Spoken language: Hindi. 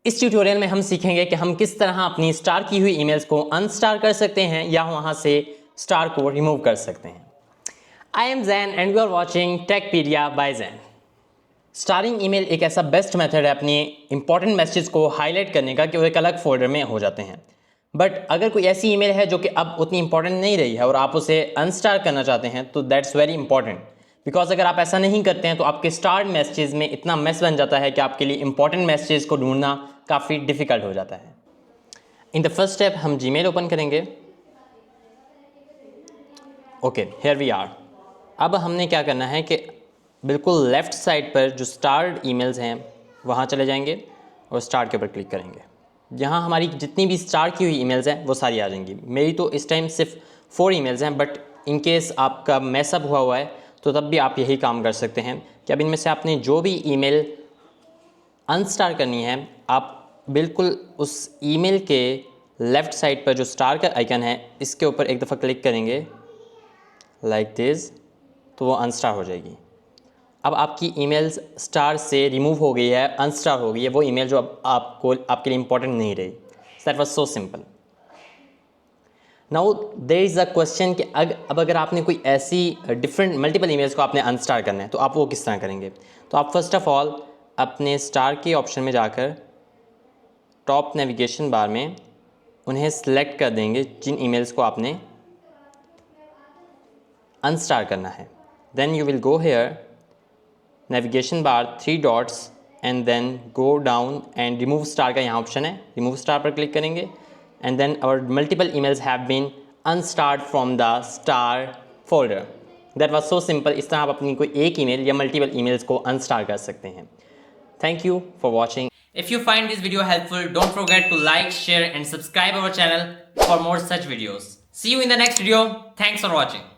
इस ट्यूटोरियल में हम सीखेंगे कि हम किस तरह अपनी स्टार की हुई ईमेल्स को अनस्टार कर सकते हैं या वहां से स्टार को रिमूव कर सकते हैं। I am Jain and you are watching Techpedia by Jain. Starring email एक ऐसा बेस्ट मेथड है अपनी इंपॉर्टेंट मैसेज को हाईलाइट करने का कि वो एक अलग फोल्डर में हो जाते हैं। बट अगर कोई ऐसी ईमेल है जो कि अब उतनी इंपॉर्टेंट नहीं रही है और आप उसे अनस्टार करना चाहते हैं तो दैट्स वेरी इंपॉर्टेंट, बिकॉज अगर आप ऐसा नहीं करते हैं तो आपके स्टार्ड मैसेजेस में इतना मेस बन जाता है कि आपके लिए इंपॉर्टेंट मैसेजेस को ढूंढना काफ़ी डिफिकल्ट हो जाता है। इन द फर्स्ट स्टेप हम जीमेल ओपन करेंगे। Okay, here we are. अब हमने क्या करना है कि बिल्कुल लेफ़्ट साइड पर जो स्टार्ड ईमेल्स हैं वहाँ चले जाएंगे और स्टार्ट के ऊपर क्लिक करेंगे। यहाँ हमारी जितनी भी स्टार की हुई ईमेल्स हैं वो सारी आ जाएंगी। मेरी तो इस टाइम सिर्फ 4 ईमेल्स हैं, बट इन केस आपका मैसअप हुआ है तो तब भी आप यही काम कर सकते हैं कि अब इनमें से आपने जो भी ईमेल अनस्टार करनी है, आप बिल्कुल उस ईमेल के लेफ़्ट साइड पर जो स्टार का आइकन है इसके ऊपर एक दफ़ा क्लिक करेंगे लाइक दिस, तो वो अनस्टार हो जाएगी। अब आपकी ईमेल्स स्टार से रिमूव हो गई है, अनस्टार हो गई है वो ईमेल जो अब आपके लिए इंपॉर्टेंट नहीं रही। That was so simple. Now there is a question कि अब अगर आपने कोई ऐसी डिफरेंट मल्टीपल ईमेल्स को आपने अनस्टार करना है तो आप वो किस तरह करेंगे। तो आप फर्स्ट ऑफ ऑल अपने स्टार के ऑप्शन में जाकर टॉप नेविगेशन बार में उन्हें सिलेक्ट कर देंगे जिन ईमेल्स को आपने अनस्टार करना है। Then you will go here, navigation bar 3 dots and then go down and remove star का यहाँ ऑप्शन है, रिमूव स्टार पर क्लिक करेंगे and then our multiple emails have been unstarred from the star folder. That was so simple. इस तरह आप अपनी कोई एक ईमेल या मल्टीपल ईमेल्स को अनस्टार कर सकते हैं। Thank you for watching. If you find this video helpful, don't forget to like, share and subscribe our channel for more such videos. See you in the next video. Thanks for watching.